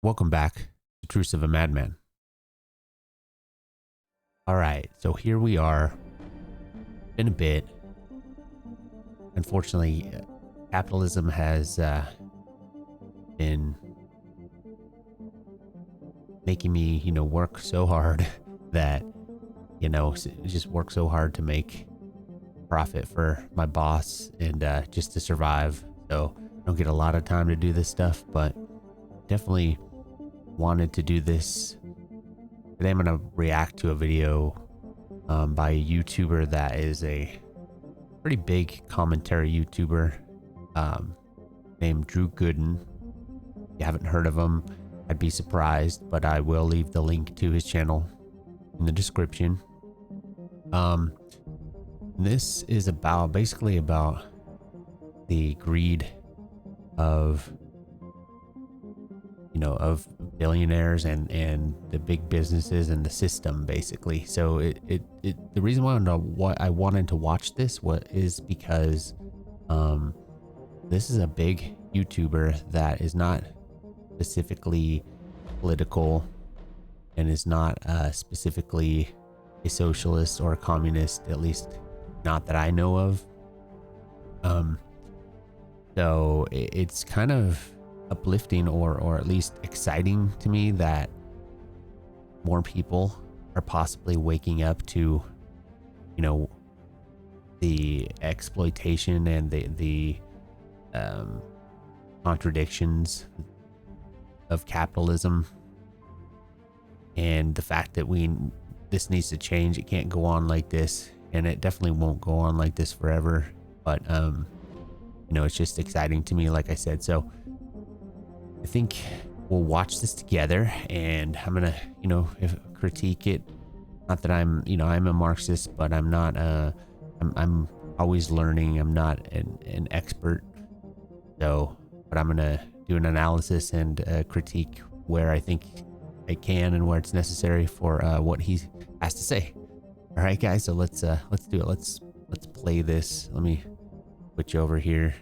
Welcome back to Truths of a Madman. All right, so here we are. Been a bit. Unfortunately, capitalism has been making me, work so hard that, just work so hard to make profit for my boss and just to survive. So I don't get a lot of time to do this stuff, but definitely wanted to do this. Today I'm going to react to a video by a YouTuber that is a pretty big commentary YouTuber named Gooden. If you haven't heard of him, I'd be surprised, but I will leave the link to his channel in the description. This is basically about the greed of of billionaires and the big businesses and the system, basically. So the reason why I wanted to watch this is because this is a big YouTuber that is not specifically political and is not specifically a socialist or a communist, at least not that I know of. So it's kind of uplifting or at least exciting to me that more people are possibly waking up to the exploitation and the contradictions of capitalism, and the fact that this needs to change. It can't go on like this, and it definitely won't go on like this forever, but it's just exciting to me, like I said. So I think we'll watch this together, and I'm gonna, critique it. Not that I'm a Marxist, but I'm not. I'm always learning. I'm not an expert. So, but I'm gonna do an analysis and critique where I think I can and where it's necessary for what he has to say. All right, guys. So let's do it. Let's play this. Let me switch over here.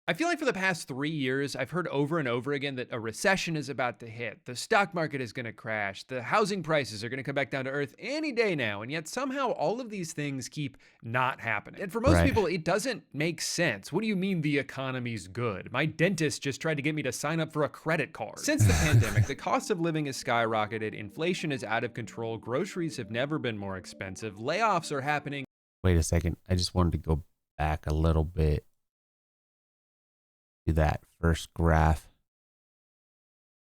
I feel like for the past 3 years, I've heard over and over again that a recession is about to hit. The stock market is going to crash. The housing prices are going to come back down to earth any day now. And yet somehow all of these things keep not happening. And for most people, it doesn't make sense. What do you mean the economy's good? My dentist just tried to get me to sign up for a credit card. Since the pandemic, the cost of living has skyrocketed. Inflation is out of control. Groceries have never been more expensive. Layoffs are happening. Wait a second. I just wanted to go back a little bit to that first graph.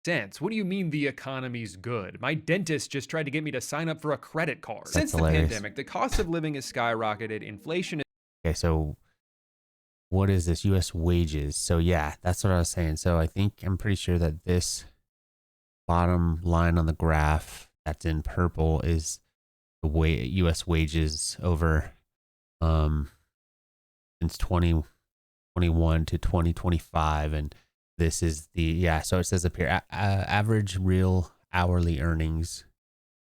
What do you mean the economy's good? My dentist just tried to get me to sign up for a credit card. That's Since hilarious. The pandemic, the cost of living has skyrocketed. Inflation is... Okay, so what is this? U.S. wages. So yeah, that's what I was saying. So I'm pretty sure that this bottom line on the graph that's in purple is the U.S. wages over since 2021 to 2025, and this is so it says up here average real hourly earnings,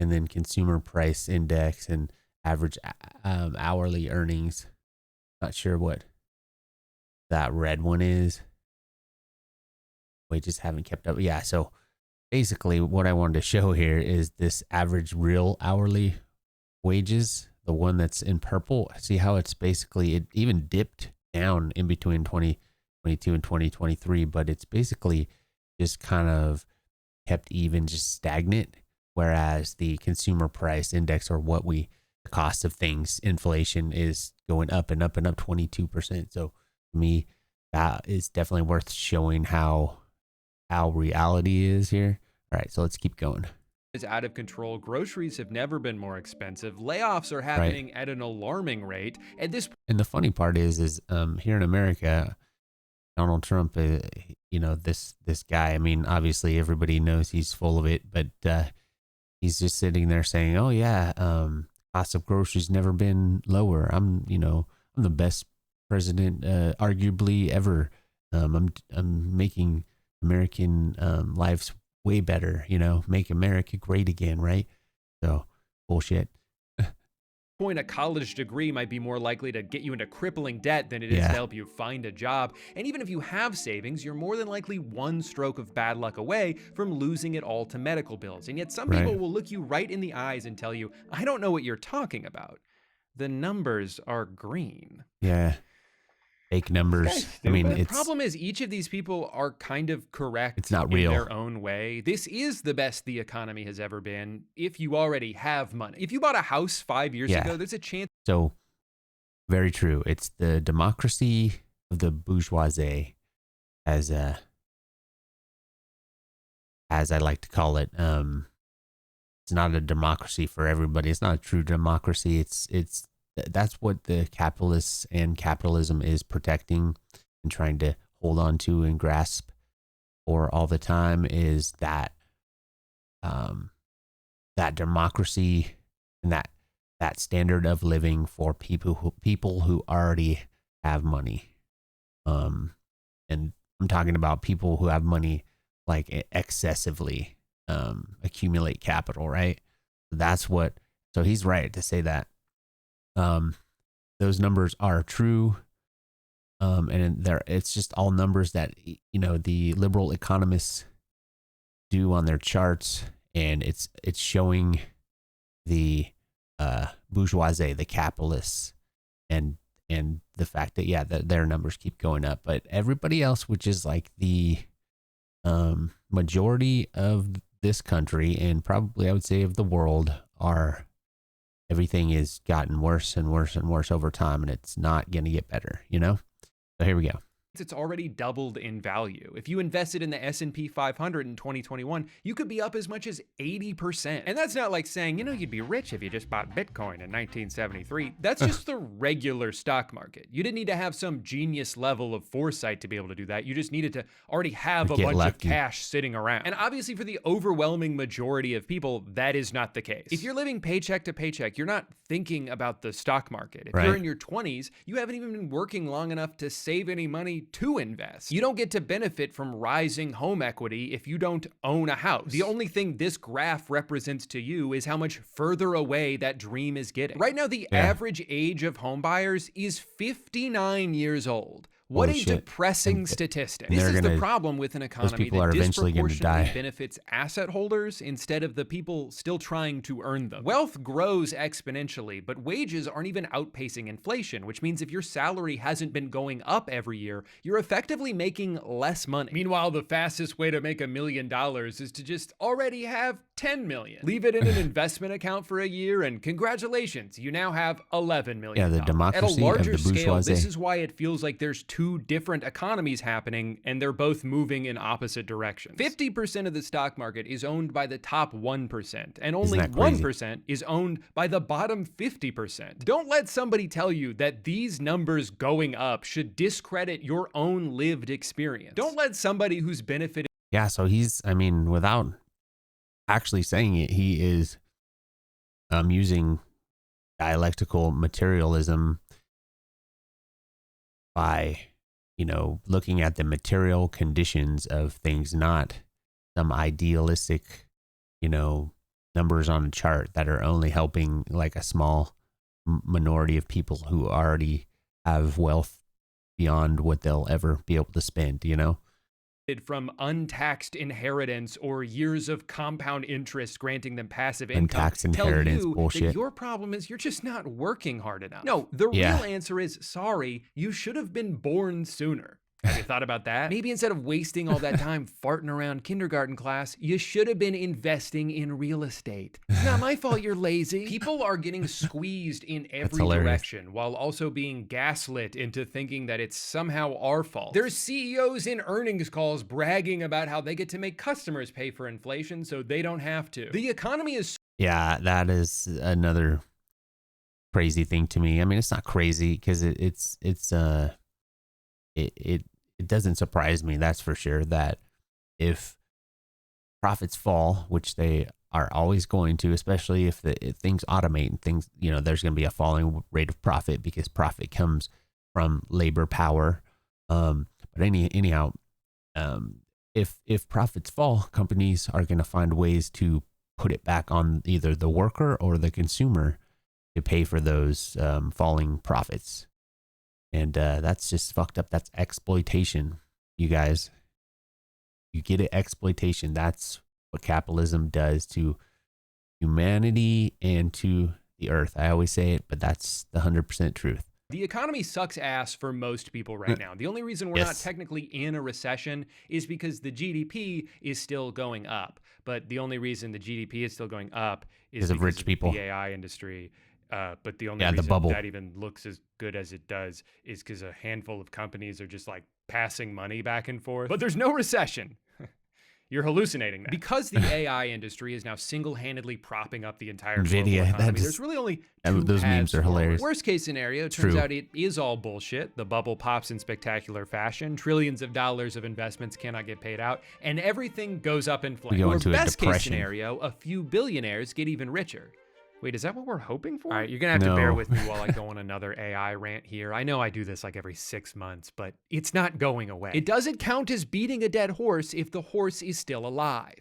and then consumer price index and average hourly earnings. Not sure what that red one is. Wages haven't kept up. Yeah, so basically what I wanted to show here is this average real hourly wages, the one that's in purple. See how it's basically, it even dipped down in between 2022 and 2023, but it's basically just kind of kept even, just stagnant, whereas the consumer price index, or the cost of things, inflation, is going up and up and up 22%. So to me, that is definitely worth showing how reality is here. All right, so let's keep going. Is out of control. Groceries have never been more expensive. Layoffs are happening at an alarming rate. And the funny part is here in America, Donald Trump, this guy, I mean, obviously everybody knows he's full of it, but he's just sitting there saying, oh yeah, cost of groceries never been lower. I'm the best president arguably ever. I'm making American lives way better, make America great again, right? So bullshit. point, a college degree might be more likely to get you into crippling debt than it is to Yeah. help you find a job. And even if you have savings, you're more than likely one stroke of bad luck away from losing it all to medical bills. And yet some Right. people will look you right in the eyes and tell you, I don't know what you're talking about. The numbers are green. Yeah. Fake numbers. I mean, The it's problem is each of these people are kind of correct It's not in real. their own way. This is the best the economy has ever been if you already have money. If you bought a house 5 years Yeah. ago, there's a chance. so very true. It's the democracy of the bourgeoisie, as I like to call it. It's not a democracy for everybody. It's not a true democracy. That's what the capitalists and capitalism is protecting and trying to hold on to and grasp for all the time, is that that democracy and that standard of living for people who already have money. And I'm talking about people who have money like excessively, accumulate capital, right? So he's right to say that those numbers are true. And it's just all numbers that, the liberal economists do on their charts, and it's showing the bourgeoisie, the capitalists, and the fact that that their numbers keep going up, but everybody else, which is like the majority of this country, and probably I would say of the world, everything has gotten worse and worse and worse over time, and it's not going to get better, So here we go. It's already doubled in value. If you invested in the S&P 500 in 2021, you could be up as much as 80%. And that's not like saying, you'd be rich if you just bought Bitcoin in 1973. That's just the regular stock market. You didn't need to have some genius level of foresight to be able to do that. You just needed to already have a bunch of cash sitting around. And obviously for the overwhelming majority of people, that is not the case. If you're living paycheck to paycheck, you're not thinking about the stock market. If you're in your 20s, you haven't even been working long enough to save any money to invest. You don't get to benefit from rising home equity if you don't own a house. The only thing this graph represents to you is how much further away that dream is getting. Right now, the average age of home buyers is 59 years old. What a depressing statistic. This is the problem with an economy that disproportionately benefits asset holders instead of the people still trying to earn them. Wealth grows exponentially, but wages aren't even outpacing inflation, which means if your salary hasn't been going up every year, you're effectively making less money. Meanwhile, the fastest way to make $1 million is to just already have 10 million. Leave it in an investment account for a year, and congratulations, you now have 11 million. Yeah, the democracy at a larger of the bourgeoisie. scale, this is why it feels like there's two different economies happening, and they're both moving in opposite directions. 50% of the stock market is owned by the top 1%, and only 1% is owned by the bottom 50%. Don't let somebody tell you that these numbers going up should discredit your own lived experience. Don't let somebody who's benefited. Yeah, so without actually saying it, he is using dialectical materialism by looking at the material conditions of things, not some idealistic numbers on a chart that are only helping like a small minority of people who already have wealth beyond what they'll ever be able to spend. From untaxed inheritance or years of compound interest granting them passive income. Untaxed inheritance bullshit. That your problem is you're just not working hard enough. No, the real answer is, sorry, you should have been born sooner. Have you thought about that? Maybe instead of wasting all that time farting around kindergarten class, you should have been investing in real estate. It's not my fault you're lazy. People are getting squeezed in every direction while also being gaslit into thinking that it's somehow our fault. There's CEOs in earnings calls bragging about how they get to make customers pay for inflation so they don't have to. The economy is... Yeah, that is another crazy thing to me. I mean, it's not crazy because it doesn't surprise me, that's for sure, that if profits fall, which they are always going to, especially if things automate and things, there's going to be a falling rate of profit because profit comes from labor power. But anyhow, if profits fall, companies are going to find ways to put it back on either the worker or the consumer. to pay for those falling profits. And that's just fucked up. That's exploitation, you guys. You get it, exploitation. That's what capitalism does to humanity and to the earth. I always say it, but that's the 100% truth. The economy sucks ass for most people right now. The only reason we're not technically in a recession is because the GDP is still going up. But the only reason the GDP is still going up is because of rich people, the AI industry. But the only the reason bubble that even looks as good as it does is because a handful of companies are just like passing money back and forth. But there's no recession. You're hallucinating that. Because the AI industry is now single-handedly propping up the entire Nvidia, global economy, there's really only two those memes are hilarious. Worst case scenario, turns out it is all bullshit. The bubble pops in spectacular fashion. Trillions of dollars of investments cannot get paid out, and everything goes up in flames. Or best case scenario, a few billionaires get even richer. Wait, is that what we're hoping for? All right, you're gonna have to bear with me while I go on another AI rant here. I know I do this like every 6 months, but it's not going away. It doesn't count as beating a dead horse if the horse is still alive.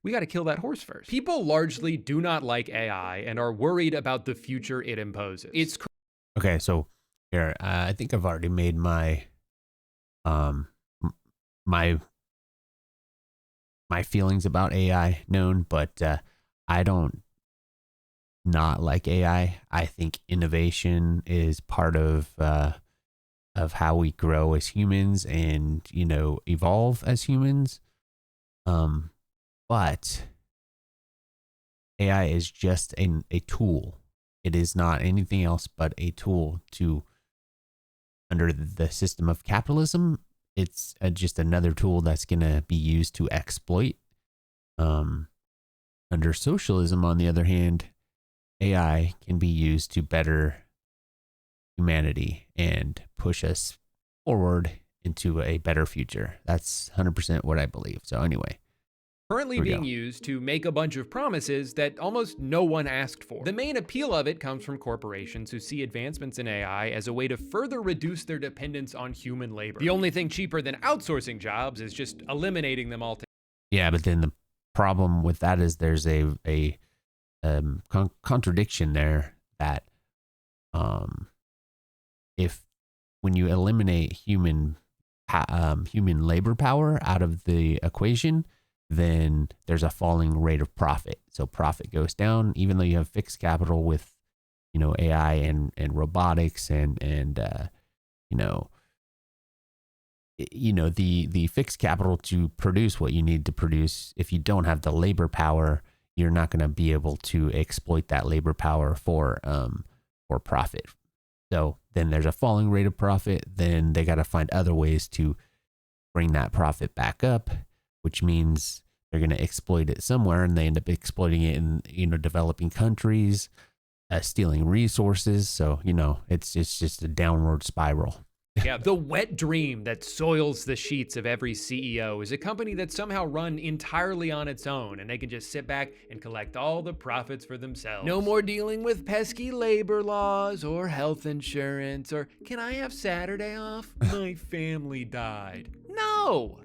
We gotta kill that horse first. People largely do not like AI and are worried about the future it imposes. It's okay, so here, I think I've already made my my feelings about AI known, but I don't not like AI. I think innovation is part of how we grow as humans and, you know, evolve as humans. But AI is just a tool. It is not anything else but a tool to, under the system of capitalism, it's just another tool that's going to be used to exploit. Under socialism, on the other hand, AI can be used to better humanity and push us forward into a better future. That's 100% what I believe. So anyway, currently being used to make a bunch of promises that almost no one asked for. The main appeal of it comes from corporations who see advancements in AI as a way to further reduce their dependence on human labor. The only thing cheaper than outsourcing jobs is just eliminating them altogether. Yeah, but then the problem with that is there's a contradiction there that if when you eliminate human labor power out of the equation, then there's a falling rate of profit. So profit goes down, even though you have fixed capital with, you know, AI and robotics and the fixed capital to produce what you need to produce. If you don't have the labor power, you're not going to be able to exploit that labor power for profit. So then there's a falling rate of profit. Then they got to find other ways to bring that profit back up, which means they're going to exploit it somewhere, and they end up exploiting it in, you know, developing countries, stealing resources. So, you know, it's just a downward spiral. Yeah, the wet dream that soils the sheets of every CEO is a company that's somehow run entirely on its own, and they can just sit back and collect all the profits for themselves. No more dealing with pesky labor laws or health insurance or, can I have Saturday off? My family died. No!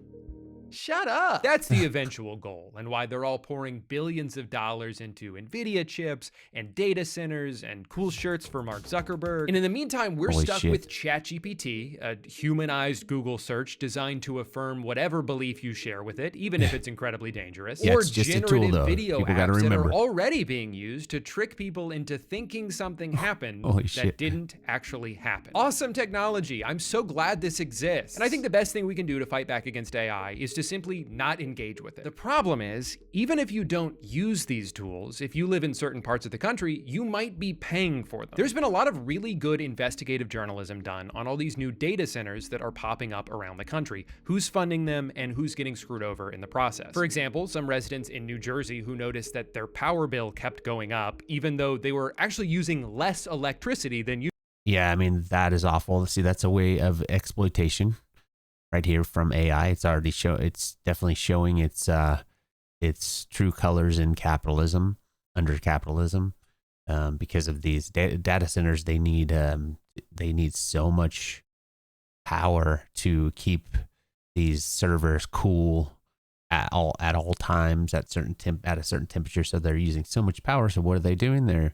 Shut up. That's the eventual goal, and why they're all pouring billions of dollars into NVIDIA chips and data centers and cool shirts for Mark Zuckerberg. And in the meantime, we're stuck with ChatGPT, a humanized Google search designed to affirm whatever belief you share with it, even if it's incredibly dangerous. Yeah, or it's just generative a tool, though. video People apps that are already being used to trick people into thinking something happened that didn't actually happen. Awesome technology. I'm so glad this exists. And I think the best thing we can do to fight back against AI is to simply not engage with it. The problem is, even if you don't use these tools, if you live in certain parts of the country, you might be paying for them. There's been a lot of really good investigative journalism done on all these new data centers that are popping up around the country, who's funding them and who's getting screwed over in the process. For example, some residents in New Jersey who noticed that their power bill kept going up, even though they were actually using less electricity than usual. Yeah, I mean, that is awful. See, that's a way of exploitation. Right here from AI, it's definitely showing its true colors in capitalism, under capitalism, because of these data centers. They need so much power to keep these servers cool at all times at a certain temperature. So they're using so much power. So what are they doing? They're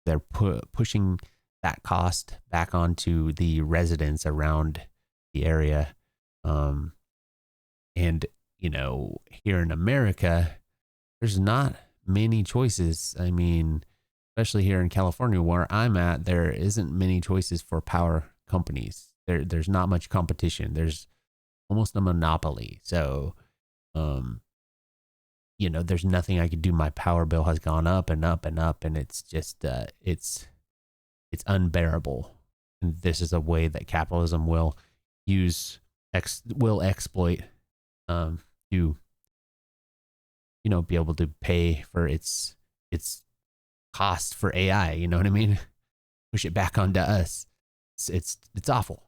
they're pushing that cost back onto the residents around the area. And, here in America, there's not many choices. I mean, especially here in California where I'm at, there isn't many choices for power companies. There's not much competition. There's almost a monopoly. So, there's nothing I could do. My power bill has gone up and up and up, and it's just, it's unbearable. And this is a way that capitalism will exploit, to, be able to pay for its cost for AI. You know what I mean? Push it back onto us. It's awful.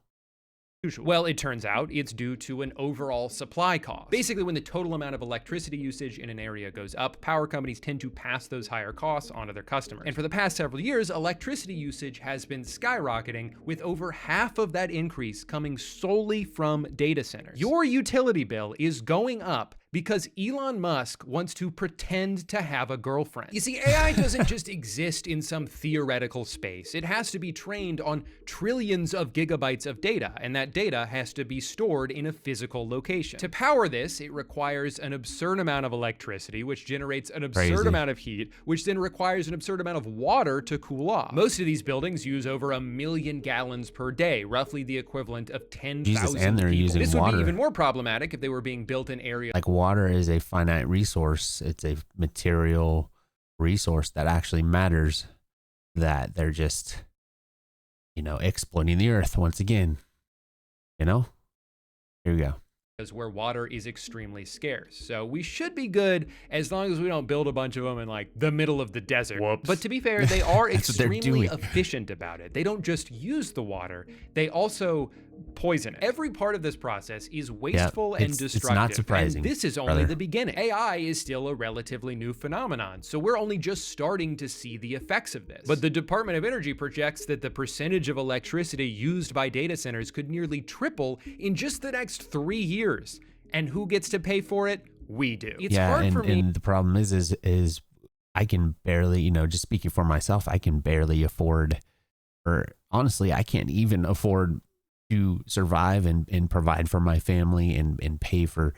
Well, it turns out it's due to an overall supply cost. Basically, when the total amount of electricity usage in an area goes up, power companies tend to pass those higher costs onto their customers. And for the past several years, electricity usage has been skyrocketing, with over half of that increase coming solely from data centers. Your utility bill is going up because Elon Musk wants to pretend to have a girlfriend. You see, AI doesn't just exist in some theoretical space. It has to be trained on trillions of gigabytes of data, and that data has to be stored in a physical location. To power this, it requires an absurd amount of electricity, which generates an absurd amount of heat, which then requires an absurd amount of water to cool off. Most of these buildings use over 1 million gallons per day, roughly the equivalent of 10,000 and they're people. using This would water. be even more problematic if they were being built in areas Like water is a finite resource. It's a material resource that actually matters, that they're just, exploiting the earth once again. Here we go. where water is extremely scarce. So we should be good as long as we don't build a bunch of them in like the middle of the desert. Whoops. But to be fair, they are That's what they're extremely doing. efficient about it. They don't just use the water, they also poison it. Every part of this process is wasteful and destructive. It's not surprising. And this is only the beginning. AI is still a relatively new phenomenon, so we're only just starting to see the effects of this. But the Department of Energy projects that the percentage of electricity used by data centers could nearly triple in just the next 3 years. And who gets to pay for it? We do. It's hard for me. And the problem is I can barely, just speaking for myself, I can barely afford, or honestly, I can't even afford to survive and provide for my family and pay for,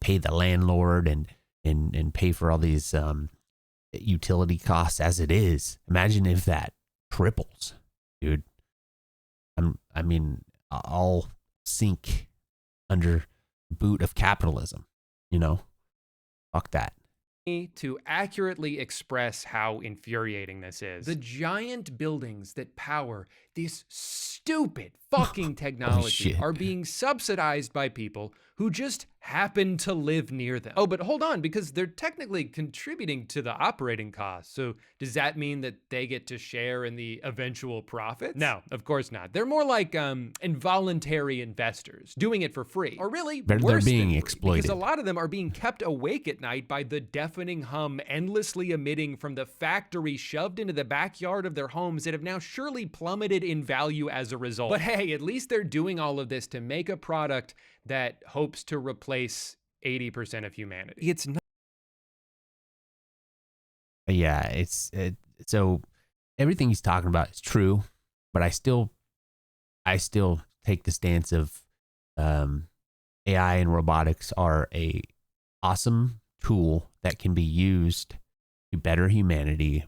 pay the landlord and pay for all these utility costs as it is. Imagine if that triples, dude. I'll sink under the boot of capitalism, fuck that. To accurately express how infuriating this is. The giant buildings that power this stupid fucking technology are being subsidized by people who just happen to live near them. Oh, but hold on, because they're technically contributing to the operating costs. So does that mean that they get to share in the eventual profits? No, of course not. They're more like involuntary investors doing it for free. Or really, They're worse being than free, exploited. because a lot of them are being kept awake at night by the deafening hum endlessly emitting from the factory shoved into the backyard of their homes that have now surely plummeted in value as a result. But hey, at least they're doing all of this to make a product that hopes to replace 80% of humanity. It's not. Yeah, so everything he's talking about is true, but I still take the stance of AI and robotics are a awesome tool that can be used to better humanity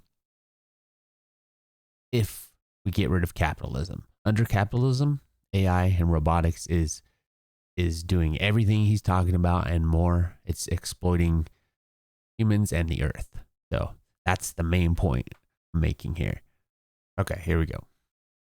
if we get rid of capitalism. Under capitalism, AI and robotics is doing everything he's talking about and more. It's exploiting humans and the earth. So that's the main point I'm making here. Okay, here we go.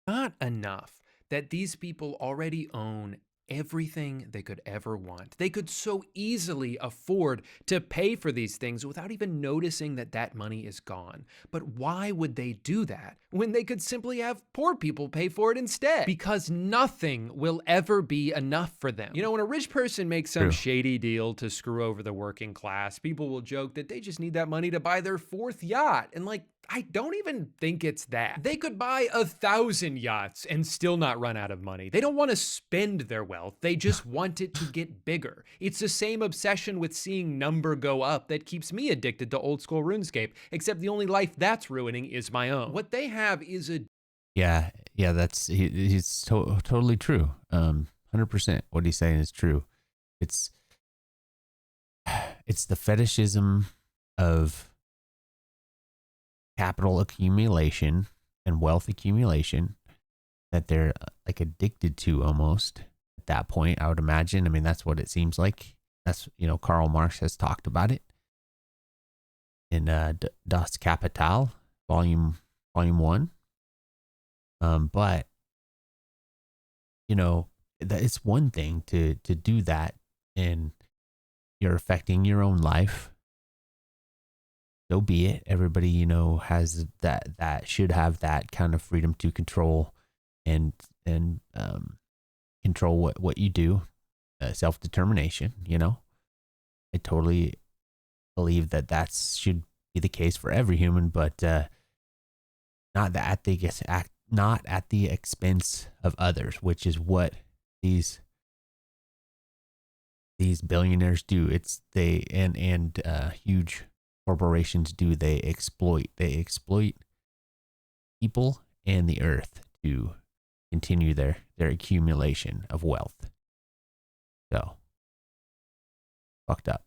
Not enough that these people already own everything they could ever want. They could so easily afford to pay for these things without even noticing that that money is gone. But why would they do that when they could simply have poor people pay for it instead? Because nothing will ever be enough for them. When a rich person makes some shady deal to screw over the working class, people will joke that they just need that money to buy their 4th yacht. And I don't even think it's that. They could buy 1,000 yachts and still not run out of money. They don't want to spend their wealth. They just want it to get bigger. It's the same obsession with seeing number go up that keeps me addicted to old school RuneScape, except the only life that's ruining is my own. What they have is a Yeah, yeah, he's totally true. 100%. What he's saying is true. It's the fetishism of capital accumulation and wealth accumulation that they're like addicted to almost at that point, I would imagine. I mean, that's what it seems like. That's, Karl Marx has talked about it in Das Kapital, volume 1. But it's one thing to do that, and you're affecting your own life. So be it. Everybody, has that should have that kind of freedom to control and control what you do, self-determination. I totally believe that should be the case for every human, but not at the expense of others, which is what these billionaires do. It's and huge corporations do. They exploit people and the earth to continue their accumulation of wealth. So fucked up.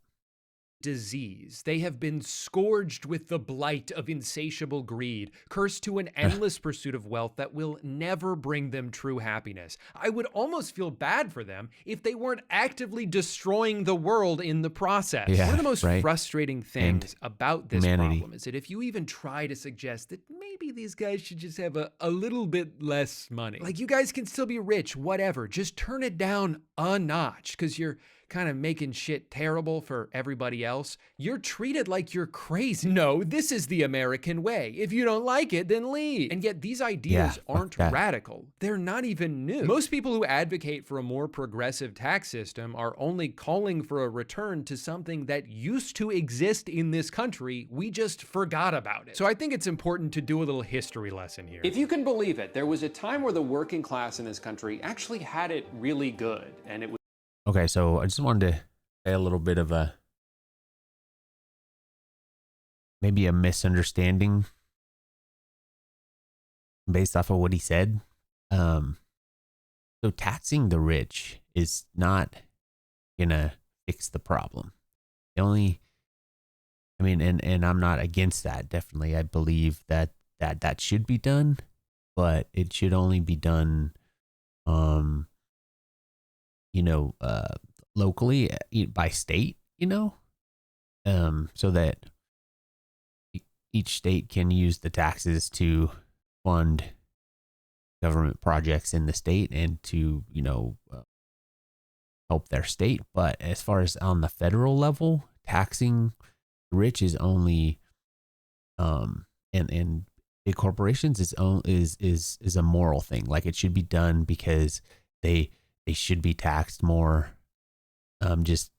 Disease. They have been scourged with the blight of insatiable greed, cursed to an endless pursuit of wealth that will never bring them true happiness. I would almost feel bad for them if they weren't actively destroying the world in the process. Yeah, one of the most frustrating things about this humanity. problem is that if you even try to suggest that maybe these guys should just have a little bit less money, like you guys can still be rich, whatever, just turn it down a notch because you're kind of making shit terrible for everybody else, you're treated like you're crazy. No, this is the American way. If you don't like it, then leave. And yet these ideas aren't radical. They're not even new. Most people who advocate for a more progressive tax system are only calling for a return to something that used to exist in this country. We just forgot about it. So I think it's important to do a little history lesson here. If you can believe it, there was a time where the working class in this country actually had it really good, and it was Okay, so I just wanted to say a little bit of maybe a misunderstanding based off of what he said. So taxing the rich is not gonna fix the problem. And I'm not against that. Definitely, I believe that should be done, but it should only be done locally by state, so that each state can use the taxes to fund government projects in the state and to, help their state. But as far as on the federal level, taxing the rich is only, and big corporations is a moral thing. Like it should be done because they should be taxed more, just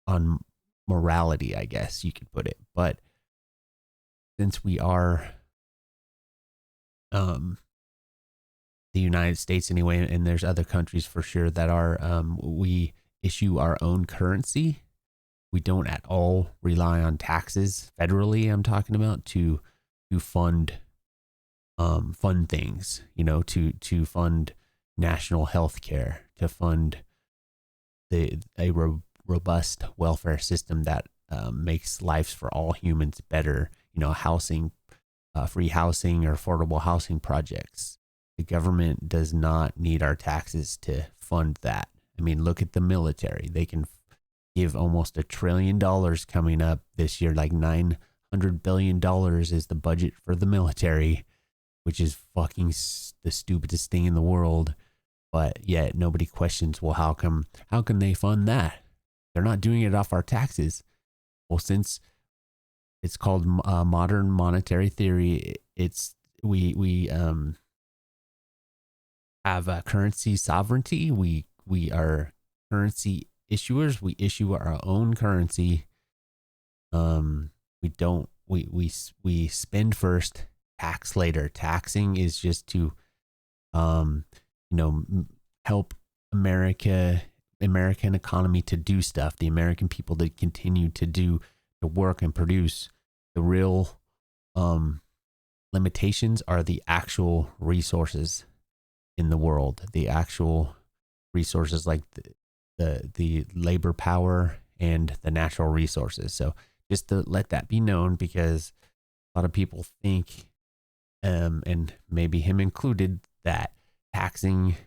on morality, I guess you could put it. But since we are the United States anyway, and there's other countries for sure that are, we issue our own currency. We don't at all rely on taxes federally. I'm talking about to fund things, to fund national health care, to fund a robust welfare system that makes lives for all humans better, housing, free housing or affordable housing projects. The government does not need our taxes to fund that. I mean, look at the military. They can give almost $1 trillion coming up this year, like $900 billion is the budget for the military, which is fucking the stupidest thing in the world. But yet nobody questions, well, how can they fund that? They're not doing it off our taxes. Well, since it's called modern monetary theory, we have a currency sovereignty. We are currency issuers. We issue our own currency. We don't we spend first, tax later. Taxing is just to help American economy to do stuff, the American people to continue to work and produce. The real limitations are the actual resources in the world, the actual resources like the labor power and the natural resources. So just to let that be known, because a lot of people think, and maybe him included, that taxing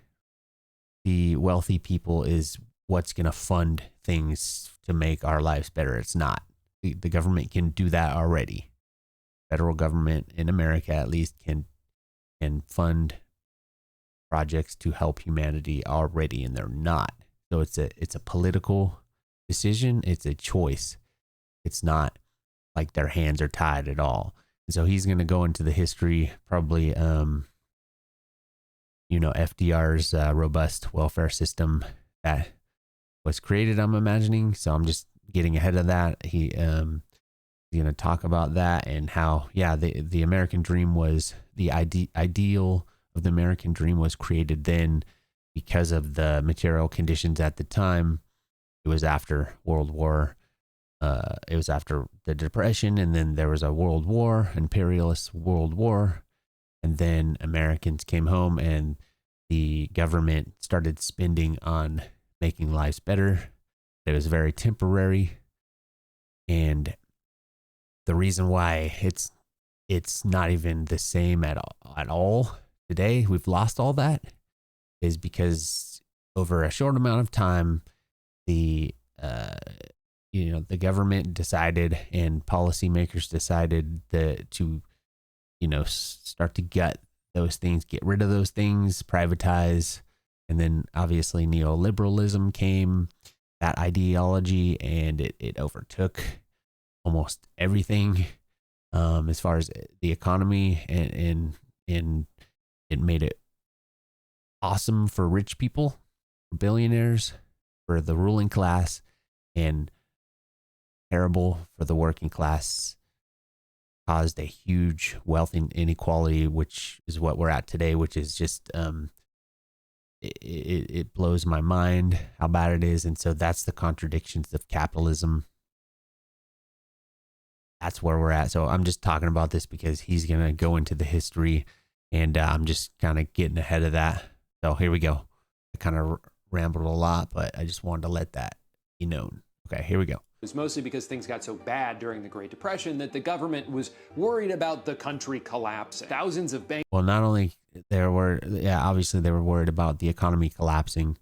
the wealthy people is what's going to fund things to make our lives better. It's not. The government can do that already. Federal government in America, at least, can fund projects to help humanity already, and they're not. So it's a political decision. It's a choice. It's not like their hands are tied at all. And so he's going to go into the history, probably, FDR's robust welfare system that was created, I'm imagining. So I'm just getting ahead of that. He's going to talk about that and how, the American dream was, the ideal of the American dream was created then because of the material conditions at the time. It was after World War. It was after the Depression, and then there was a World War, imperialist World War, and then Americans came home and the government started spending on making lives better. It was very temporary, and the reason why it's not even the same at all today, we've lost all that, is because over a short amount of time, the government decided and policymakers decided to start to gut those things, get rid of those things, privatize. And then obviously neoliberalism came, that ideology, and it overtook almost everything as far as the economy, and it made it awesome for rich people, for billionaires, for the ruling class, and terrible for the working class. Caused a huge wealth inequality, which is what we're at today, which is just it blows my mind how bad it is. And so that's the contradictions of capitalism. That's where we're at. So I'm just talking about this because he's going to go into the history, and I'm just kind of getting ahead of that. So here we go. I kind of rambled a lot, but I just wanted to let that be known. Okay, here we go. It was mostly because things got so bad during the Great Depression that the government was worried about the country collapsing. Thousands of banks. Well, not only obviously they were worried about the economy collapsing,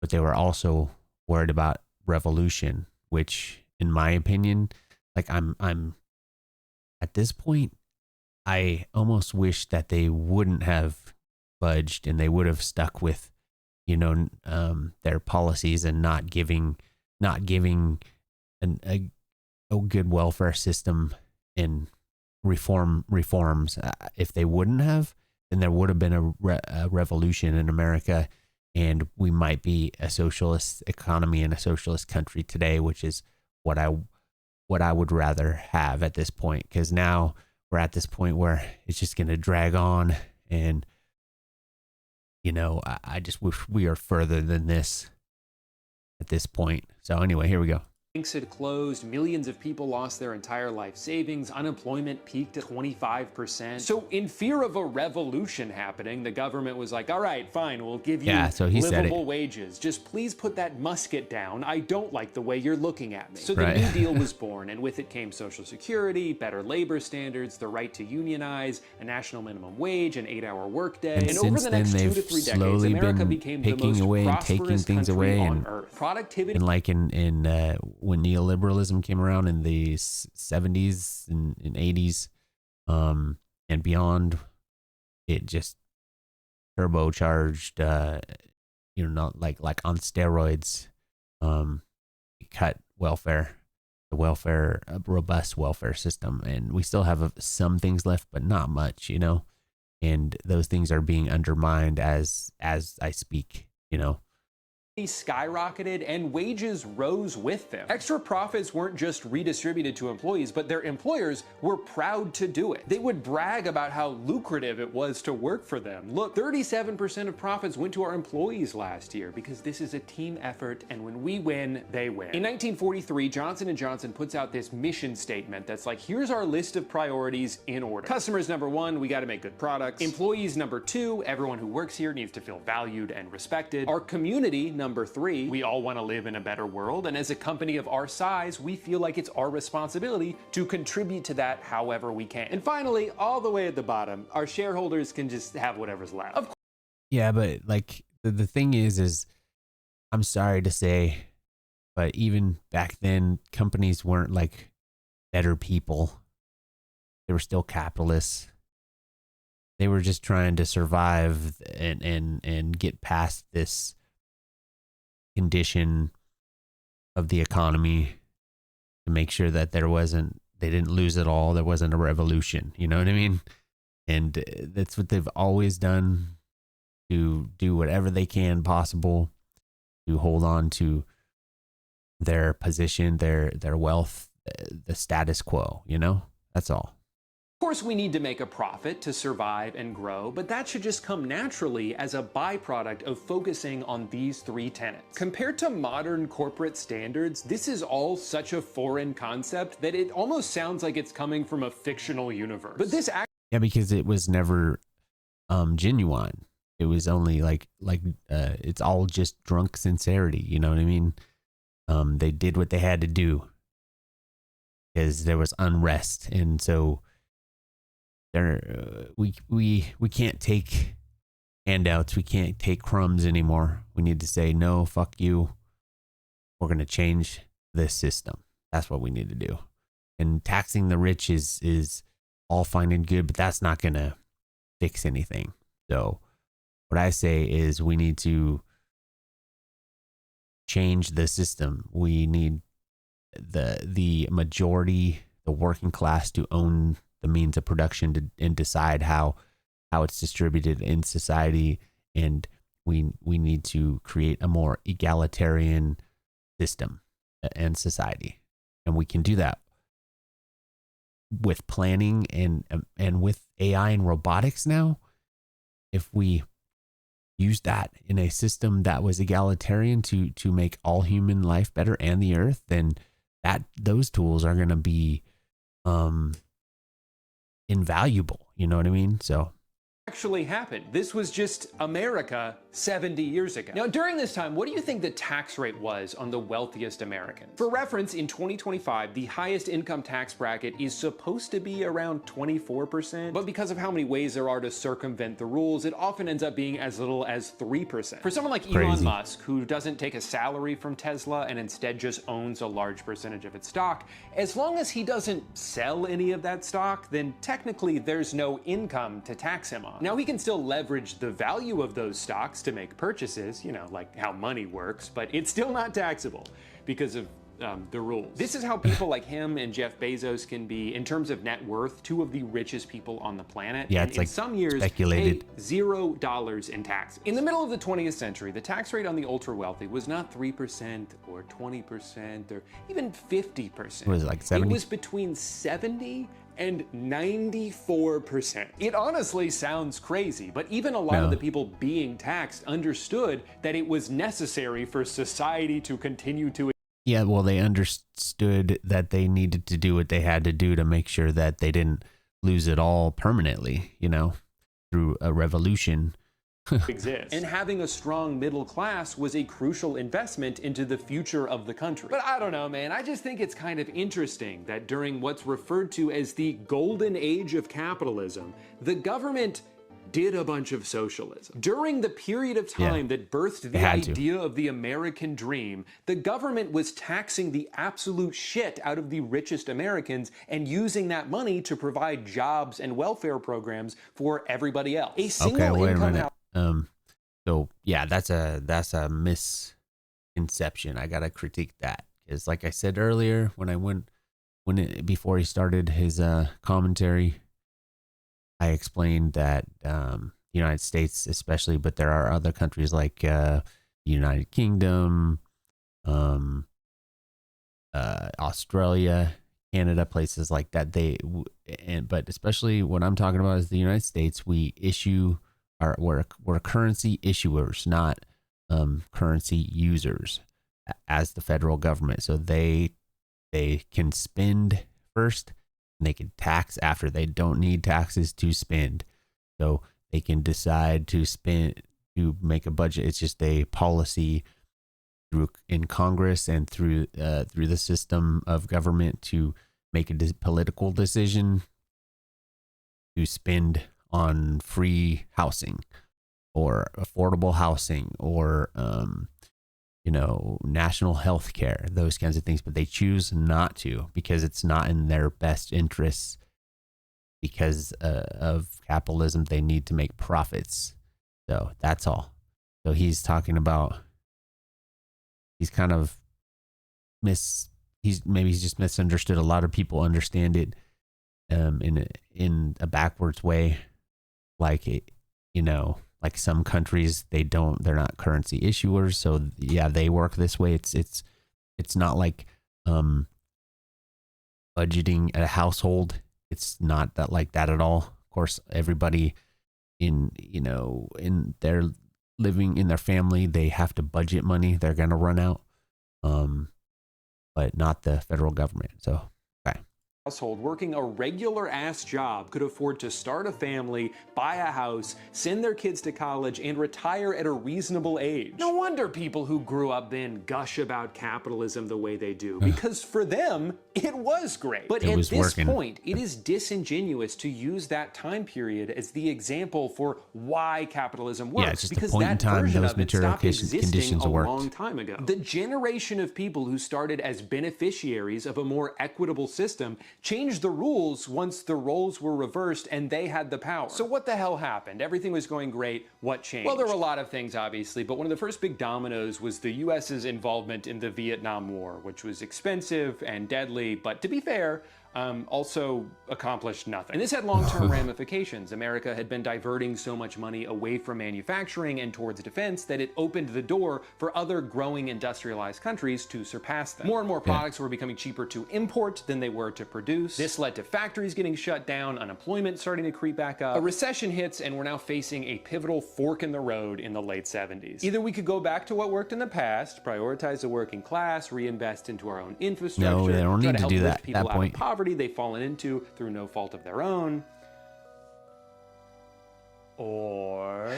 but they were also worried about revolution, which, in my opinion, like I'm at this point, I almost wish that they wouldn't have budged and they would have stuck with, their policies and not giving a good welfare system and reforms. If they wouldn't have, then there would have been a revolution in America, and we might be a socialist economy in a socialist country today, which is what I would rather have at this point. Because now we're at this point where it's just going to drag on, and I just wish we are further than this at this point. So anyway, here we go. Banks had closed, millions of people lost their entire life savings, unemployment peaked at 25%. So in fear of a revolution happening, the government was like, all right, fine, we'll give you livable wages. Just please put that musket down. I don't like the way you're looking at me. So the New Deal was born, and with it came Social Security, better labor standards, the right to unionize, a national minimum wage, an 8-hour workday. And over the next 2 to 3 decades, America became the most prosperous country on earth. Productivity. And like in when neoliberalism came around in the 70s and 80s and beyond, it just turbocharged, not like on steroids. It cut welfare, a robust welfare system, and we still have some things left, but not much, and those things are being undermined as I speak, skyrocketed and wages rose with them. Extra profits weren't just redistributed to employees, but their employers were proud to do it. They would brag about how lucrative it was to work for them. Look, 37% of profits went to our employees last year because this is a team effort, and when we win, they win. In 1943, Johnson & Johnson puts out this mission statement that's like, here's our list of priorities in order. Customers number 1, we got to make good products. Employees number 2, everyone who works here needs to feel valued and respected. Our community number 3, we all want to live in a better world, and as a company of our size, we feel like it's our responsibility to contribute to that however we can. And finally, all the way at the bottom, our shareholders can just have whatever's left. Of course. Yeah, but like the thing is I'm sorry to say, but even back then, companies weren't like better people. They were still capitalists. They were just trying to survive and get past this condition of the economy to make sure that they didn't lose it all. There wasn't a revolution, you know what I mean? And that's what they've always done, to do whatever they can possible to hold on to their position, their wealth, the status quo, you know? That's all. Of course, we need to make a profit to survive and grow, but that should just come naturally as a byproduct of focusing on these 3 tenets. Compared to modern corporate standards, this is all such a foreign concept that it almost sounds like it's coming from a fictional universe. But this yeah, because it was never genuine. It was only like it's all just drunk sincerity, you know what I mean? They did what they had to do because there was unrest, and so we can't take handouts. We can't take crumbs anymore. We need to say, no, fuck you. We're going to change this system. That's what we need to do. And taxing the rich is all fine and good, but that's not going to fix anything. So what I say is we need to change the system. We need the majority, the working class, to own the means of production and decide how it's distributed in society, and we need to create a more egalitarian system and society, and we can do that with planning and with AI and robotics now. If we use that in a system that was egalitarian to make all human life better and the earth, then those tools are going to be invaluable, you know what I mean? So actually happened. This was just America 70 years ago. Now, during this time, what do you think the tax rate was on the wealthiest Americans? For reference, in 2025, the highest income tax bracket is supposed to be around 24%, but because of how many ways there are to circumvent the rules, it often ends up being as little as 3%. For someone like Elon Musk, who doesn't take a salary from Tesla and instead just owns a large percentage of its stock, as long as he doesn't sell any of that stock, then technically there's no income to tax him on. Now, he can still leverage the value of those stocks to make purchases, you know, like how money works, but it's still not taxable because of the rules. This is how people like him and Jeff Bezos can be, in terms of net worth, 2 of the richest people on the planet. Yeah, and it's like in some years, speculated. pay $0 in taxes. In the middle of the 20th century, the tax rate on the ultra wealthy was not 3% or 20% or even 50%. Was it like 70? It was between 70 and 94%. It honestly sounds crazy, but even a lot of the people being taxed understood that it was necessary for society to continue to. Yeah, well, they understood that they needed to do what they had to do to make sure that they didn't lose it all permanently, you know, through a revolution. Exist. And having a strong middle class was a crucial investment into the future of the country. But I don't know, man. I just think it's kind of interesting that during what's referred to as the golden age of capitalism, the government did a bunch of socialism. During the period of time that birthed the idea of the American dream, the government was taxing the absolute shit out of the richest Americans and using that money to provide jobs and welfare programs for everybody else. A single income. So yeah, that's a misconception. I gotta critique that, because like I said earlier, before he started his commentary, I explained that the United States especially, but there are other countries like United Kingdom, Australia, Canada, places like that. But especially what I'm talking about is the United States. We're currency issuers, not currency users as the federal government. So they can spend first and they can tax after. They don't need taxes to spend. So they can decide to make a budget. It's just a policy in Congress and through the system of government to make a political decision to spend on free housing or affordable housing or national health care, those kinds of things. But they choose not to because it's not in their best interests. Because of capitalism, they need to make profits. So that's all. So he's talking about, he's kind of he's just misunderstood. A lot of people understand it in a backwards way, like like some countries they're not currency issuers, so yeah, they work this way. It's not like budgeting a household. It's not that like that at all. Of course, everybody in their living in their family, they have to budget money. They're going to run out, but not the federal government. So, okay. Household working a regular ass job could afford to start a family, buy a house, send their kids to college, and retire at a reasonable age. No wonder people who grew up then gush about capitalism the way they do, because for them, it was great. But at this point, it is disingenuous to use that time period as the example for why capitalism works. Yeah, it's just because a point in time those material conditions a worked. long time ago. The generation of people who started as beneficiaries of a more equitable system changed the rules once the roles were reversed and they had the power. So what the hell happened? Everything was going great. What changed? Well, there were a lot of things, obviously, but one of the first big dominoes was the US's involvement in the Vietnam War, which was expensive and deadly, but to be fair, also accomplished nothing. And this had long-term ramifications. America had been diverting so much money away from manufacturing and towards defense that it opened the door for other growing industrialized countries to surpass them. More and more products were becoming cheaper to import than they were to produce. This led to factories getting shut down, unemployment starting to creep back up. A recession hits, and we're now facing a pivotal fork in the road in the late 70s. Either we could go back to what worked in the past, prioritize the working class, reinvest into our own infrastructure, no, they don't need to do that at that point. Poverty they've fallen into through no fault of their own, or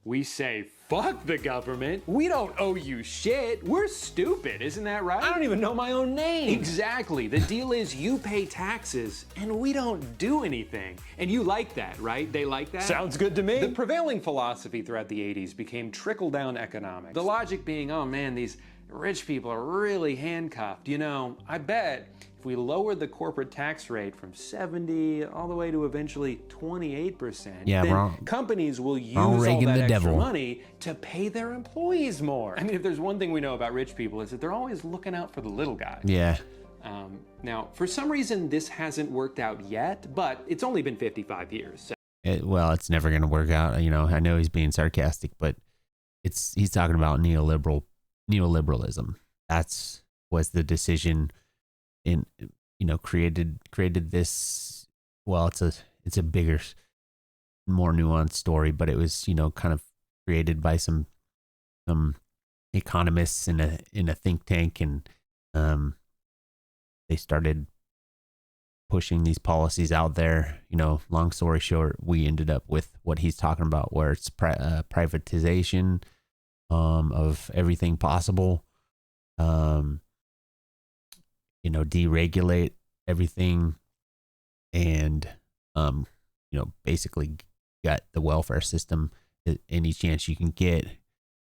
we say, fuck the government, we don't owe you shit, we're stupid, isn't that right? I don't even know my own name. Exactly, the deal is you pay taxes and we don't do anything. And you like that, right? They like that? Sounds good to me. The prevailing philosophy throughout the 80s became trickle-down economics. The logic being, oh man, these rich people are really handcuffed. I bet if we lower the corporate tax rate from 70 all the way to eventually 28%, then companies will use all that extra money to pay their employees more. I mean, if there's one thing we know about rich people, is that they're always looking out for the little guy. Yeah. Now, for some reason, this hasn't worked out yet, but it's only been 55 years. So. It's never going to work out. I know he's being sarcastic, but he's talking about neoliberalism. Was the decision created this. Well, it's a bigger, more nuanced story, but it was kind of created by some economists in a think tank, and they started pushing these policies out there. Long story short, we ended up with what he's talking about, where it's privatization of everything possible. Deregulate everything, and basically gut the welfare system any chance you can get.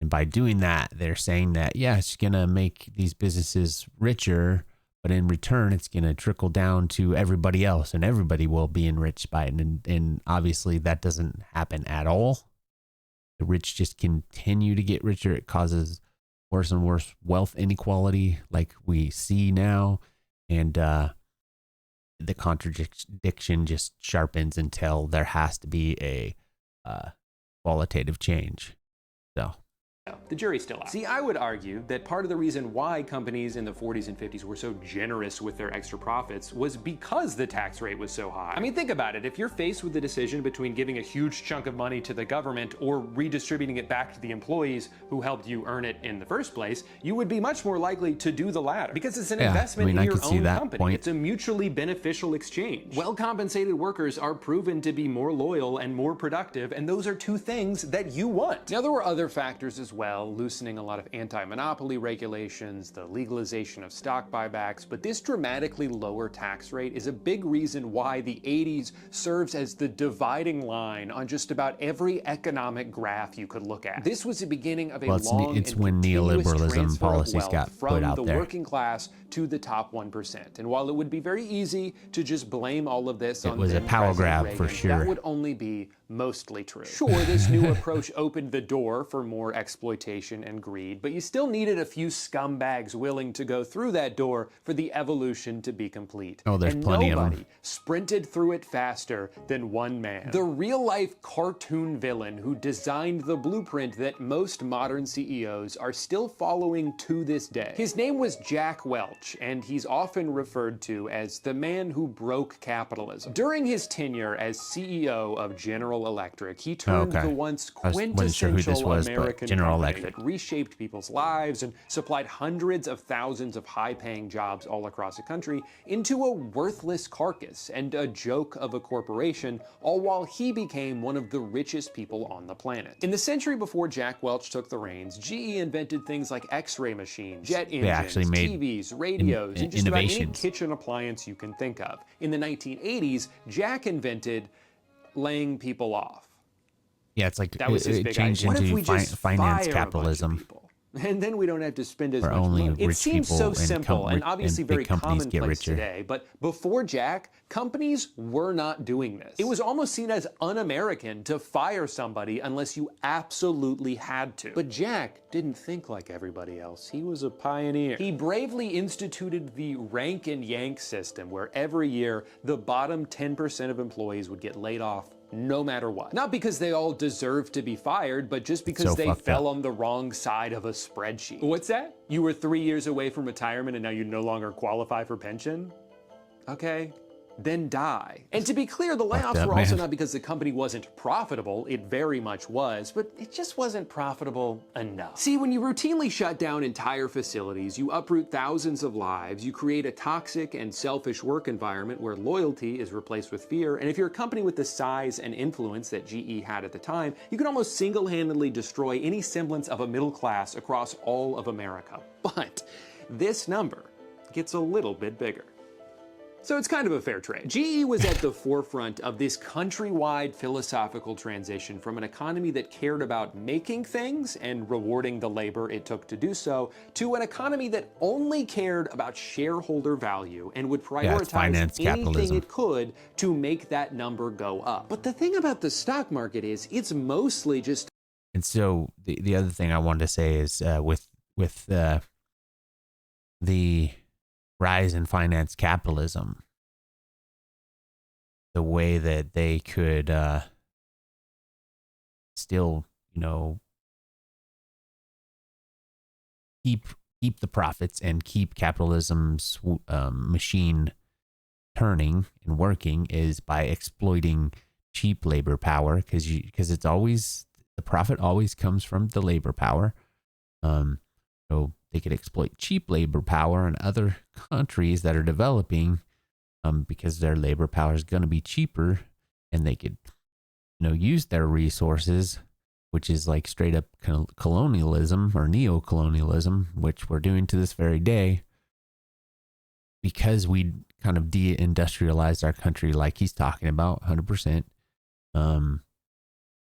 And by doing that, they're saying that it's gonna make these businesses richer, but in return it's gonna trickle down to everybody else, and everybody will be enriched by it. And obviously that doesn't happen at all. The rich just continue to get richer. It causes worse and worse wealth inequality like we see now. And the contradiction just sharpens until there has to be a qualitative change. So The jury's still out. See, I would argue that part of the reason why companies in the 40s and 50s were so generous with their extra profits was because the tax rate was so high. I mean, think about it. If you're faced with the decision between giving a huge chunk of money to the government or redistributing it back to the employees who helped you earn it in the first place, you would be much more likely to do the latter because it's an investment in your own company. It's a mutually beneficial exchange. Well-compensated workers are proven to be more loyal and more productive, and those are two things that you want. Now, there were other factors as well, loosening a lot of anti-monopoly regulations, the legalization of stock buybacks, but this dramatically lower tax rate is a big reason why the 80s serves as the dividing line on just about every economic graph you could look at. This was the beginning of a long it's and when continuous neoliberalism transfer of policies wealth got from put out the there. working class to the top 1%. And while it would be very easy to just blame all of this on it was a then power President grab Reagan, for sure. that would only be mostly true. Sure, this new approach opened the door for more exploitation and greed, but you still needed a few scumbags willing to go through that door for the evolution to be complete. Oh, there's and plenty of nobody them. sprinted through it faster than one man. The real-life cartoon villain who designed the blueprint that most modern CEOs are still following to this day. His name was Jack Welch, and he's often referred to as the man who broke capitalism. During his tenure as CEO of General Electric, he turned the once quintessential American General company Electric that reshaped people's lives and supplied hundreds of thousands of high-paying jobs all across the country into a worthless carcass and a joke of a corporation, all while he became one of the richest people on the planet. In the century before Jack Welch took the reins, GE invented things like X-ray machines, jet engines, TVs, radios, and just about any kitchen appliance you can think of. In the 1980s, Jack invented laying people off. Yeah, it's like that was his big changed idea. into What if we just finance fire capitalism. A bunch of people? And then we don't have to spend as Where much only money. It rich seems people so and simple and obviously very big companies get commonplace richer. today, but before Jack, companies were not doing this. It was almost seen as un-American to fire somebody unless you absolutely had to. But Jack didn't think like everybody else. He was a pioneer. He bravely instituted the rank and yank system, where every year the bottom 10% of employees would get laid off no matter what. Not because they all deserved to be fired, but just because they fell on the wrong side of a spreadsheet. What's that? You were 3 years away from retirement and now you no longer qualify for pension? Okay. Then die. And to be clear, the layoffs were also not because the company wasn't profitable. It very much was, but it just wasn't profitable enough. See, when you routinely shut down entire facilities, you uproot thousands of lives, you create a toxic and selfish work environment where loyalty is replaced with fear, and if you're a company with the size and influence that GE had at the time, you can almost single-handedly destroy any semblance of a middle class across all of America. But this number gets a little bit bigger. So it's kind of a fair trade. GE was at the forefront of this countrywide philosophical transition from an economy that cared about making things and rewarding the labor it took to do so, to an economy that only cared about shareholder value and would prioritize anything it could to make that number go up. But the thing about the stock market is it's mostly just... And so the other thing I wanted to say is with the rise in finance capitalism, the way that they could still, keep the profits and keep capitalism's machine turning and working is by exploiting cheap labor power, because it's always, the profit always comes from the labor power. So they could exploit cheap labor power in other countries that are developing, because their labor power is going to be cheaper, and they could, use their resources, which is like straight up colonialism or neo-colonialism, which we're doing to this very day, because we kind of de-industrialized our country, like he's talking about, 100%.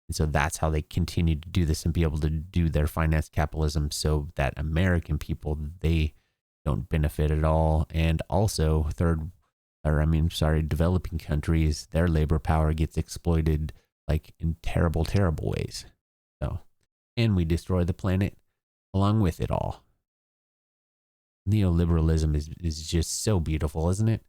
And so that's how they continue to do this and be able to do their finance capitalism, so that American people, they don't benefit at all. And also developing countries, their labor power gets exploited like in terrible, terrible ways. So, and we destroy the planet along with it all. Neoliberalism is just so beautiful, isn't it?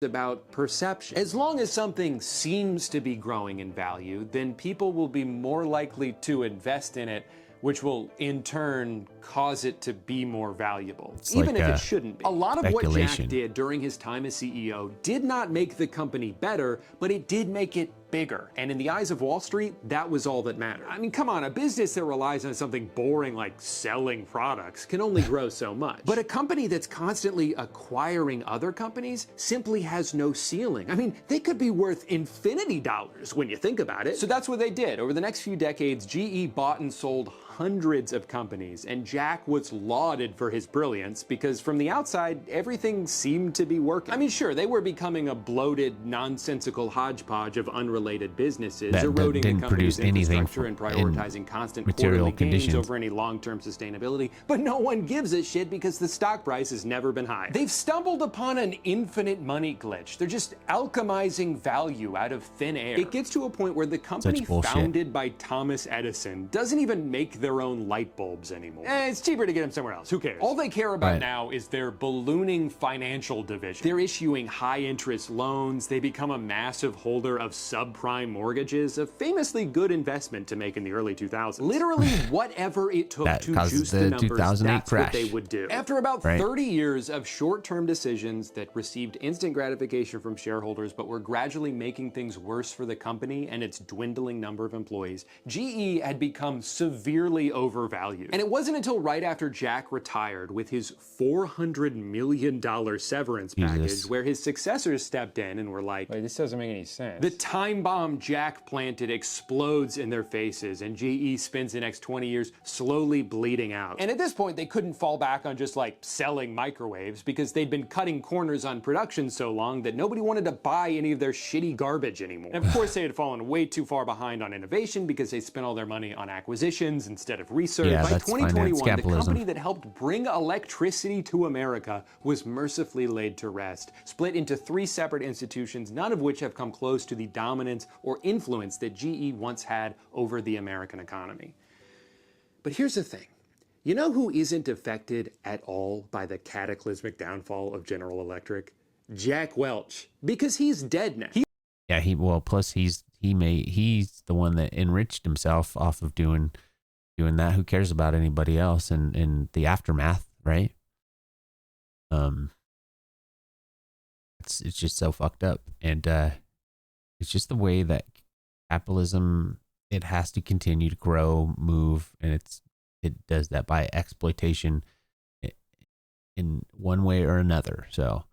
About perception. As long as something seems to be growing in value, then people will be more likely to invest in it which will in turn cause it to be more valuable, It's even like if a it shouldn't be. A lot of what Jack speculation. did during his time as CEO did not make the company better, but it did make it bigger. And in the eyes of Wall Street, that was all that mattered. I mean, come on, a business that relies on something boring like selling products can only grow so much. But a company that's constantly acquiring other companies simply has no ceiling. I mean, they could be worth infinity dollars when you think about it. So that's what they did. Over the next few decades, GE bought and sold hundreds of companies, and Jack was lauded for his brilliance because from the outside, everything seemed to be working. I mean, sure, they were becoming a bloated, nonsensical hodgepodge of unrelated businesses, That eroding the didn't company's produce anything infrastructure and prioritizing constant material quarterly gains conditions. over any long-term sustainability, but no one gives a shit because the stock price has never been higher. They've stumbled upon an infinite money glitch. They're just alchemizing value out of thin air. It gets to a point where the company bullshit. founded by Thomas Edison doesn't even make their own light bulbs anymore. It's cheaper to get them somewhere else. Who cares? All they care about Right. now is their ballooning financial division. They're issuing high-interest loans. They become a massive holder of subprime mortgages, a famously good investment to make in the early 2000s. Literally whatever it took That to caused juice the the numbers, 2008 that's what crash. they would do. After about Right. 30 years of short-term decisions that received instant gratification from shareholders but were gradually making things worse for the company and its dwindling number of employees, GE had become severely overvalued. And it wasn't until right after Jack retired with his $400 million severance package Jesus. where his successors stepped in and were like, Wait, this doesn't make any sense. the time bomb Jack planted explodes in their faces, and GE spends the next 20 years slowly bleeding out. And at this point, they couldn't fall back on just like selling microwaves because they'd been cutting corners on production so long that nobody wanted to buy any of their shitty garbage anymore. And of course, they had fallen way too far behind on innovation because they spent all their money on acquisitions instead of research. Yeah, By that's finance 2021, the capitalism. company that helped bring electricity to America was mercifully laid to rest, split into 3 separate institutions, none of which have come close to the dominance or influence that GE once had over the American economy. But here's the thing. You know who isn't affected at all by the cataclysmic downfall of General Electric? Jack Welch, because he's dead now. Yeah, plus he's the one that enriched himself off of doing that. Who cares about anybody else in the aftermath, right? It's just so fucked up, and it's just the way that capitalism, it has to continue to grow, move, and it does that by exploitation in one way or another. So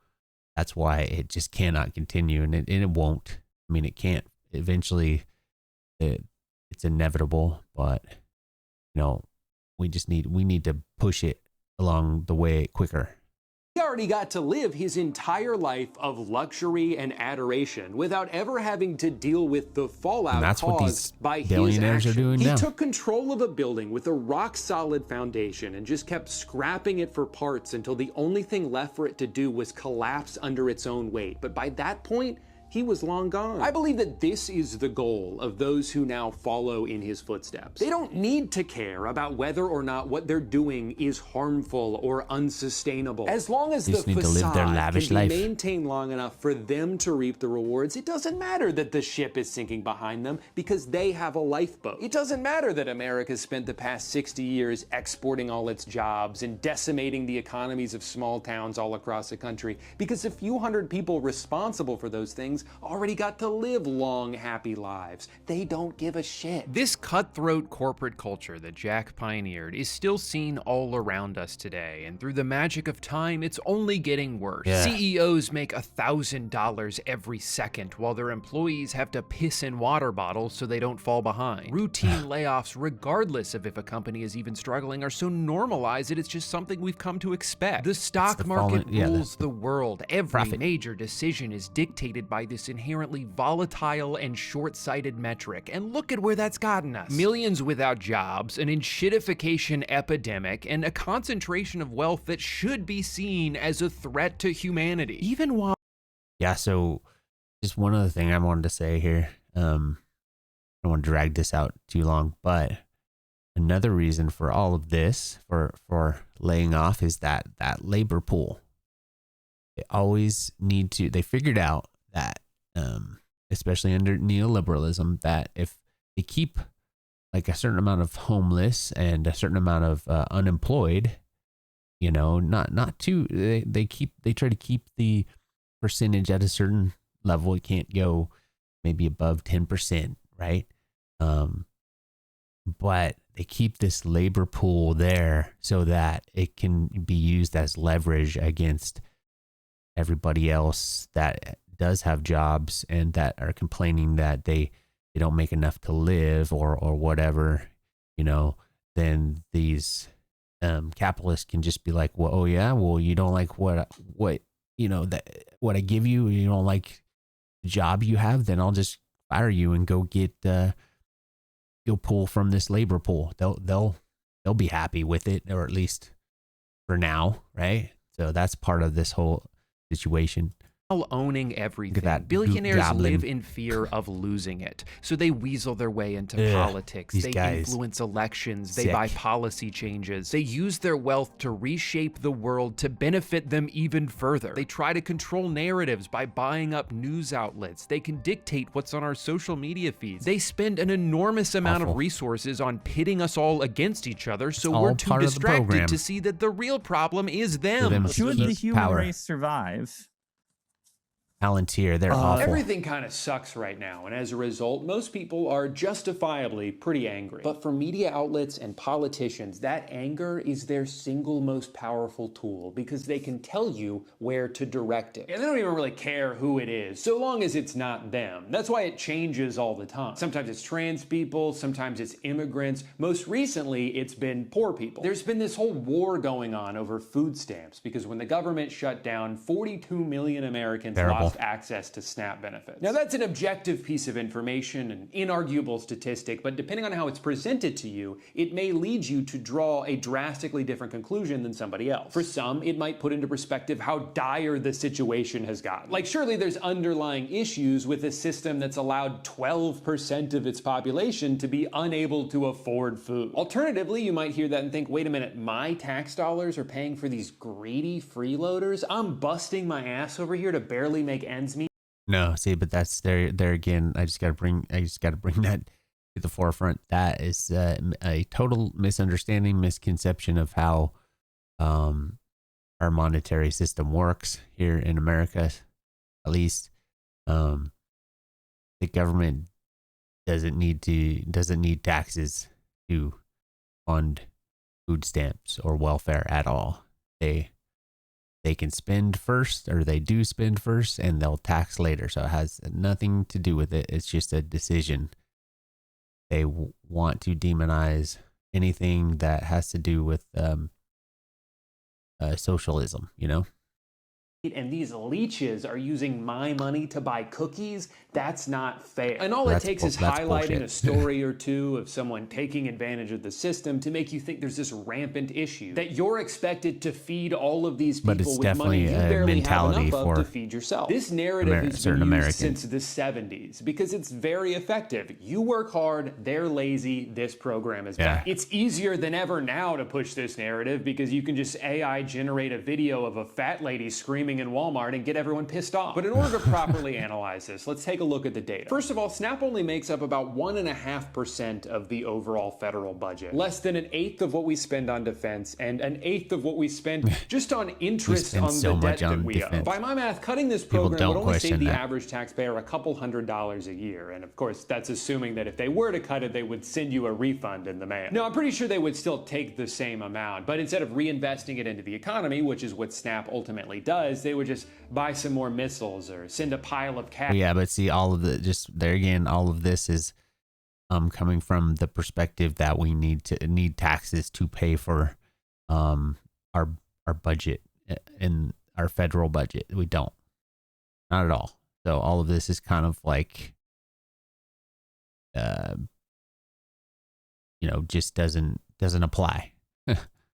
that's why it just cannot continue, and it won't. I mean, it can't. Eventually, it's inevitable, but we need to push it along the way quicker. He already got to live his entire life of luxury and adoration without ever having to deal with the fallout And that's what these caused by his billionaires are action. doing He now. took control of a building with a rock-solid foundation and just kept scrapping it for parts until the only thing left for it to do was collapse under its own weight. But by that point, he was long gone. I believe that this is the goal of those who now follow in his footsteps. They don't need to care about whether or not what they're doing is harmful or unsustainable. As long as They the just need to live their facade lavish can be life. maintained long enough for them to reap the rewards, it doesn't matter that the ship is sinking behind them because they have a lifeboat. It doesn't matter that America's spent the past 60 years exporting all its jobs and decimating the economies of small towns all across the country because a few hundred people responsible for those things already got to live long, happy lives. They don't give a shit. This cutthroat corporate culture that Jack pioneered is still seen all around us today, and through the magic of time, it's only getting worse. Yeah. CEOs make $1,000 every second, while their employees have to piss in water bottles so they don't fall behind. Routine layoffs, regardless of if a company is even struggling, are so normalized that it's just something we've come to expect. The stock the market fallen- yeah, rules the world. Every profit. major decision is dictated by this inherently volatile and short-sighted metric, and look at where that's gotten us. Millions without jobs, an enshittification epidemic, and a concentration of wealth that should be seen as a threat to humanity. Even while Yeah, so just one other thing I wanted to say here. I don't want to drag this out too long, but another reason for all of this, for laying off, is that labor pool. They figured out that, especially under neoliberalism, that if they keep like a certain amount of homeless and a certain amount of unemployed, you know, not too, they try to keep the percentage at a certain level. It can't go maybe above 10%, right? But they keep this labor pool there so that it can be used as leverage against everybody else that does have jobs and that are complaining that they don't make enough to live or whatever, you know. Then these capitalists can just be like, well, oh yeah, well, you don't like what you know, that what I give you, you don't like the job you have, then I'll just fire you and go get go pull from this labor pool. They'll be happy with it, or at least for now, right? So that's part of this whole situation. Owning everything. that Billionaires goblin. live in fear of losing it. So they weasel their way into politics. these They guys. influence elections. They Sick. buy policy changes. They use their wealth to reshape the world to benefit them even further. They try to control narratives by buying up news outlets. They can dictate what's on our social media feeds. They spend an enormous amount Awful. of resources on pitting us all against each other, so all we're too part of the distracted program. to see that the real problem is them. them Should keep the human power. race survive? Palantir, they're awful. Everything kind of sucks right now, and as a result, most people are justifiably pretty angry. But for media outlets and politicians, that anger is their single most powerful tool because they can tell you where to direct it. And they don't even really care who it is, so long as it's not them. That's why it changes all the time. Sometimes it's trans people, sometimes it's immigrants. Most recently, it's been poor people. There's been this whole war going on over food stamps because when the government shut down, 42 million Americans Terrible. lost access to SNAP benefits. Now that's an objective piece of information, an inarguable statistic, but depending on how it's presented to you, it may lead you to draw a drastically different conclusion than somebody else. For some, it might put into perspective how dire the situation has gotten. Like surely there's underlying issues with a system that's allowed 12% of its population to be unable to afford food. Alternatively, you might hear that and think, wait a minute, my tax dollars are paying for these greedy freeloaders? I'm busting my ass over here to barely make ends meet. No, see, but that's there again. I just got to bring that to the forefront. That is a total misunderstanding, misconception of how our monetary system works here in America. At least, the government doesn't need taxes to fund food stamps or welfare at all. They can spend first, or they do spend first, and they'll tax later. So it has nothing to do with it. It's just a decision. They want to demonize anything that has to do with socialism, you know? And these leeches are using my money to buy cookies? That's not fair. And all That's it takes is that's highlighting bullshit. a story or two of someone taking advantage of the system to make you think there's this rampant issue that you're expected to feed all of these But people it's with money you definitely a barely have mentality enough of for to feed yourself. This narrative has been certain used Americans. since the 70s because it's very effective. You work hard, they're lazy, this program is bad. It's easier than ever now to push this narrative because you can just AI generate a video of a fat lady screaming in Walmart and get everyone pissed off. But in order to properly analyze this, let's take a look at the data. First of all, SNAP only makes up about 1.5% of the overall federal budget. Less than an eighth of what we spend on defense and an eighth of what we spend just on interest spend on so the much debt that on we owe. defense. By my math, cutting this People program would don't only save question the that. average taxpayer a couple $100s a year. And of course, that's assuming that if they were to cut it, they would send you a refund in the mail. No, I'm pretty sure they would still take the same amount, but instead of reinvesting it into the economy, which is what SNAP ultimately does, they would just buy some more missiles or send a pile of cash. Yeah, but see, all of the just there again, all of this is coming from the perspective that we need taxes to pay for our budget and our federal budget. We don't, not at all. So all of this is kind of like just doesn't apply.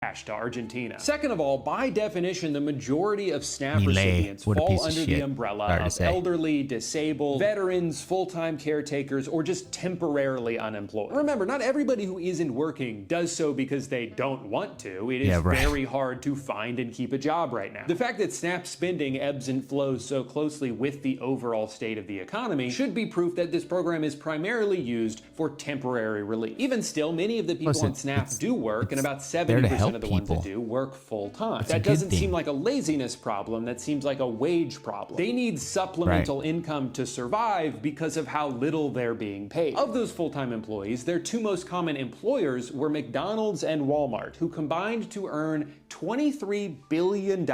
to Argentina. Second of all, by definition, the majority of SNAP Millet, recipients what a piece fall of under shit. the umbrella Sorry to of say. elderly, disabled, veterans, full-time caretakers, or just temporarily unemployed. Remember, not everybody who isn't working does so because they don't want to. It is Yeah, right. very hard to find and keep a job right now. The fact that SNAP spending ebbs and flows so closely with the overall state of the economy should be proof that this program is primarily used for temporary relief. Even still, many of the people Listen, on SNAP do work, and about there to 70% of the help ones that people. do work full time. It's a That good doesn't thing. seem like a laziness problem, that seems like a wage problem. They need supplemental income to survive because of how little they're being paid. Of those full-time employees, their two most common employers were McDonald's and Walmart, who combined to earn $23 billion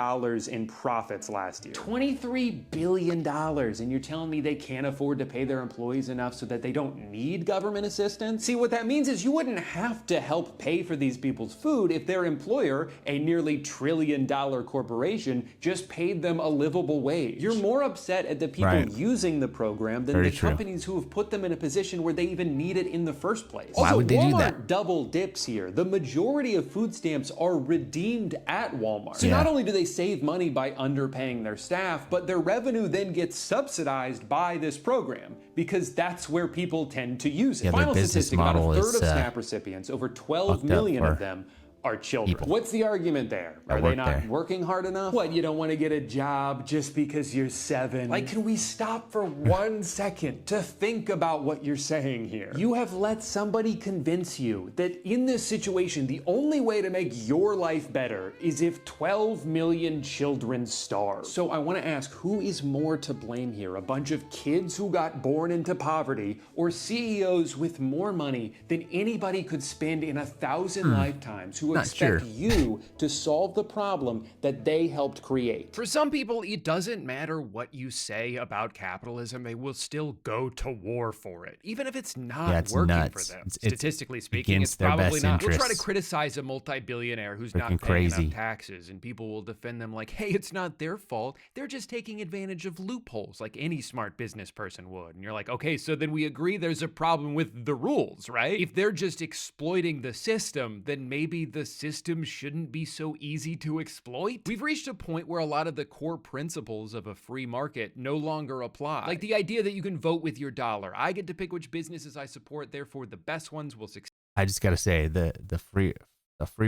in profits last year. $23 billion, and you're telling me they can't afford to pay their employees enough so that they don't need government assistance? See, what that means is you wouldn't have to help pay for these people's food if their employer, a nearly $1 trillion corporation, just paid them a livable wage. You're more upset at the people Right. using the program than Very the true. companies who have put them in a position where they even need it in the first place. Why Also, would they do Walmart that? double dips here. The majority of food stamps are redeemed at Walmart. So Yeah. not only do they save money by underpaying their staff, but their revenue then gets subsidized by this program because that's where people tend to use it. Yeah, their Final business statistic, about a model third is, of SNAP recipients, over 12 fucked up million of for them, are children. people What's the argument there? that Are they work not there. working hard enough? What, you don't want to get a job just because you're 7? Like, can we stop for 1 second to think about what you're saying here? You have let somebody convince you that in this situation, the only way to make your life better is if 12 million children starve. So I want to ask, who is more to blame here? A bunch of kids who got born into poverty, or CEOs with more money than anybody could spend in 1,000 lifetimes who Not expect sure. you to solve the problem that they helped create? For some people, it doesn't matter what you say about capitalism, they will still go to war for it, even if it's not Yeah, it's working nuts. for them. It's Statistically speaking, against it's their probably best not. We'll try to interests. criticize a multi-billionaire who's not Freaking paying crazy. enough taxes, and people will defend them like, hey, it's not their fault. They're just taking advantage of loopholes like any smart business person would. And you're like, okay, so then we agree there's a problem with the rules, right? If they're just exploiting the system, then maybe the system shouldn't be so easy to exploit. We've reached a point where a lot of the core principles of a free market no longer apply. Like the idea that you can vote with your dollar. I get to pick which businesses I support, therefore the best ones will succeed. I just gotta say the free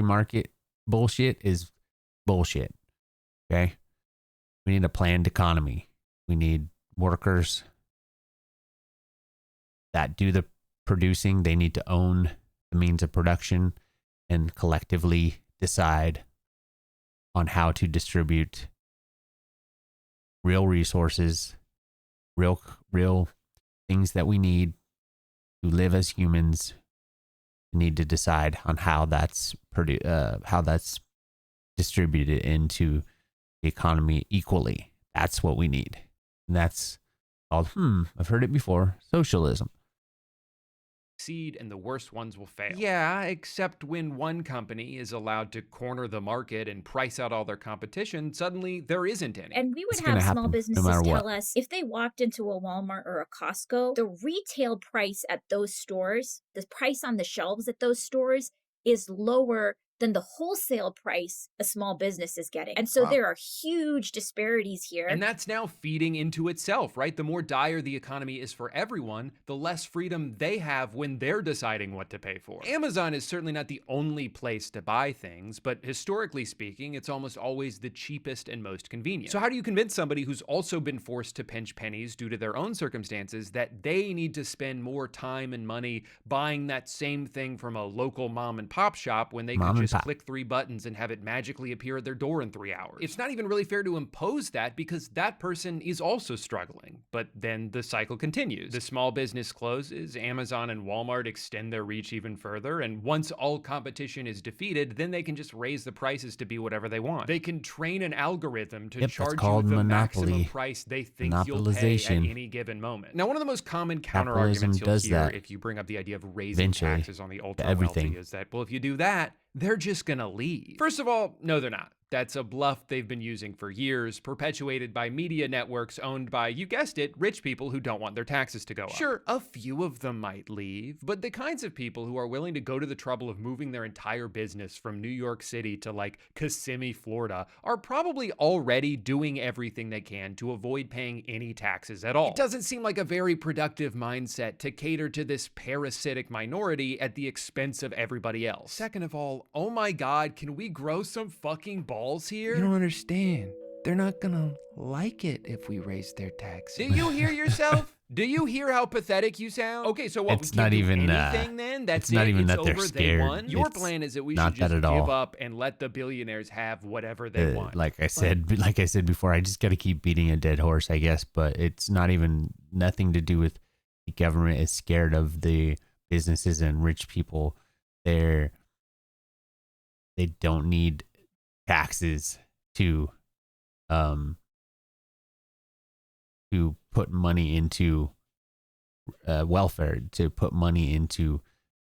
market bullshit is bullshit. Okay, we need a planned economy. We need workers that do the producing. They need to own the means of production and collectively decide on how to distribute real resources, real things that we need to live as humans. We need to decide on how that's distributed into the economy equally. That's what we need. And that's called, I've heard it before, socialism. And the worst ones will fail. Yeah, except when one company is allowed to corner the market and price out all their competition, suddenly there isn't any. And we would It's gonna have happen, small no businesses matter tell what. us if they walked into a Walmart or a Costco, the retail price at those stores, the price on the shelves at those stores is lower than the wholesale price a small business is getting. And so Wow. there are huge disparities here. And that's now feeding into itself, right? The more dire the economy is for everyone, the less freedom they have when they're deciding what to pay for. Amazon is certainly not the only place to buy things, but historically speaking, it's almost always the cheapest and most convenient. So how do you convince somebody who's also been forced to pinch pennies due to their own circumstances that they need to spend more time and money buying that same thing from a local mom and pop shop when they could just click 3 buttons and have it magically appear at their door in 3 hours? It's not even really fair to impose that because that person is also struggling. But then the cycle continues. The small business closes, Amazon and Walmart extend their reach even further, and once all competition is defeated, then they can just raise the prices to be whatever they want. They can train an algorithm to charge you the maximum price they think you'll pay at any given moment. Now, one of the most common counter arguments you'll hear if you bring up the idea of raising taxes on the ultra wealthy is that, well, if you do that, they're just gonna leave. First of all, no, they're not. That's a bluff they've been using for years, perpetuated by media networks owned by, you guessed it, rich people who don't want their taxes to go up. Sure, a few of them might leave, but the kinds of people who are willing to go to the trouble of moving their entire business from New York City to like Kissimmee, Florida, are probably already doing everything they can to avoid paying any taxes at all. It doesn't seem like a very productive mindset to cater to this parasitic minority at the expense of everybody else. Second of all, oh my God, can we grow some fucking balls here? You don't understand. They're not gonna like it if we raise their taxes. Do you hear yourself? Do you hear how pathetic you sound? Okay, so what? It's We can't not do even, anything then. That's it's not it. even It's that they're over. scared. They won. Your It's plan is that we not should just that at all. give up and let the billionaires have whatever they want. Like I said before, I just got to keep beating a dead horse, I guess. But it's not even nothing to do with the government is scared of the businesses and rich people. They don't need taxes to put money into welfare, to put money into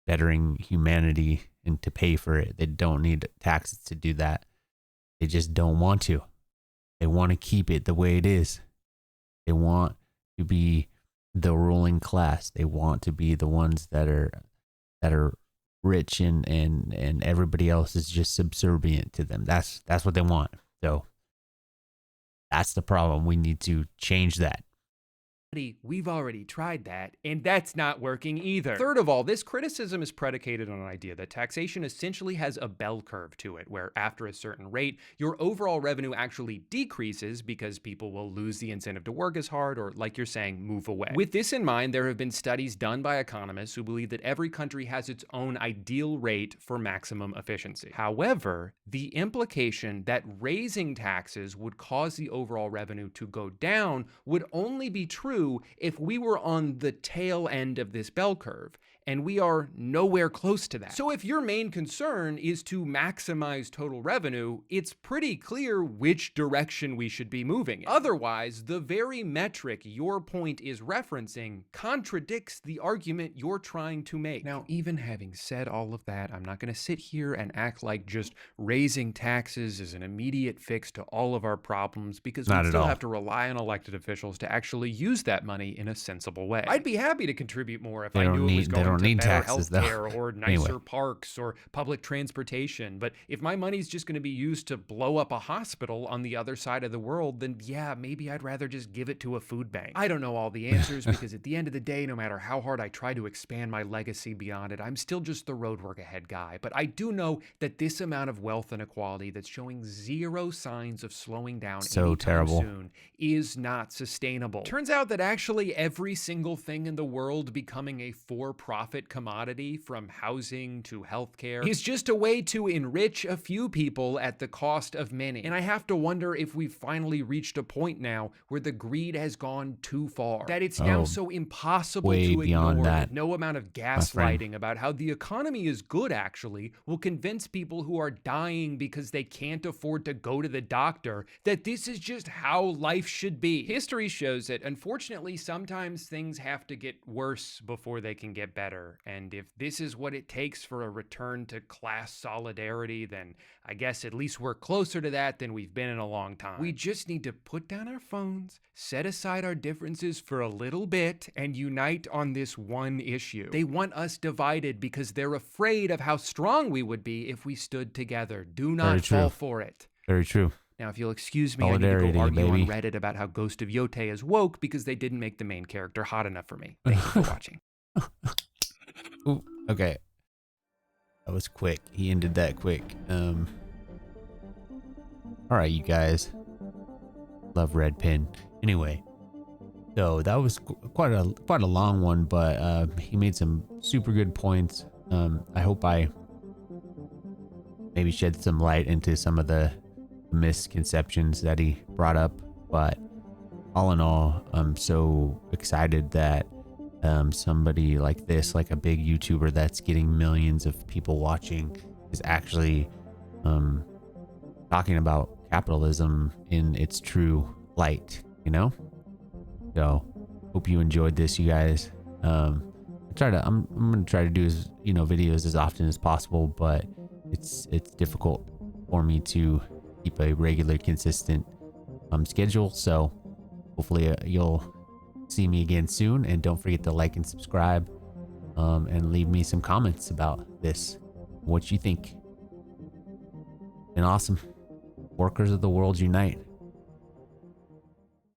bettering humanity and to pay for it. They don't need taxes to do that. They just don't want to. They want to keep it the way it is. They want to be the ruling class. They want to be the ones that are rich and everybody else is just subservient to them. That's what they want. So that's the problem. We need to change that. We've already tried that, and that's not working either. Third of all, this criticism is predicated on an idea that taxation essentially has a bell curve to it, where after a certain rate, your overall revenue actually decreases because people will lose the incentive to work as hard or, like you're saying, move away. With this in mind, there have been studies done by economists who believe that every country has its own ideal rate for maximum efficiency. However, the implication that raising taxes would cause the overall revenue to go down would only be true if we were on the tail end of this bell curve, and we are nowhere close to that. So if your main concern is to maximize total revenue, it's pretty clear which direction we should be moving in. Otherwise, the very metric your point is referencing contradicts the argument you're trying to make. Now, even having said all of that, I'm not going to sit here and act like just raising taxes is an immediate fix to all of our problems, because we still have to rely on elected officials to actually use that money in a sensible way. I'd be happy to contribute more if I knew it was going to better taxes, healthcare or nicer parks or public transportation. But if my money's just going to be used to blow up a hospital on the other side of the world, then yeah, maybe I'd rather just give it to a food bank. I don't know all the answers because at the end of the day, no matter how hard I try to expand my legacy beyond it, I'm still just the road work ahead guy. But I do know that this amount of wealth inequality that's showing zero signs of slowing down anytime soon is not sustainable. Turns out that actually every single thing in the world becoming a for-profit commodity, from housing to healthcare, is just a way to enrich a few people at the cost of many. And I have to wonder if we've finally reached a point now where the greed has gone too far, that it's now so impossible to ignore that no amount of gaslighting about how the economy is good actually will convince people who are dying because they can't afford to go to the doctor that this is just how life should be. History shows that unfortunately sometimes things have to get worse before they can get better. And if this is what it takes for a return to class solidarity, then I guess at least we're closer to that than we've been in a long time. We just need to put down our phones, set aside our differences for a little bit, and unite on this one issue. They want us divided because they're afraid of how strong we would be if we stood together. Do not fall for it. Very true. Now, if you'll excuse me, I need to go argue on Reddit about how Ghost of Yote is woke because they didn't make the main character hot enough for me. Thank you for watching. Ooh, okay. That was quick. He ended that quick. All right, you guys. Love red pen. Anyway, so that was quite a long one, but he made some super good points. I hope I maybe shed some light into some of the misconceptions that he brought up, but all in all, I'm so excited that somebody like this, like a big YouTuber that's getting millions of people watching, is actually talking about capitalism in its true light, you know? So hope you enjoyed this, you guys. I'm gonna try to do videos as often as possible, but it's difficult for me to keep a regular, consistent schedule. So hopefully you'll see me again soon, and don't forget to like and subscribe, and leave me some comments about this, what you think. And awesome. Workers of the world unite.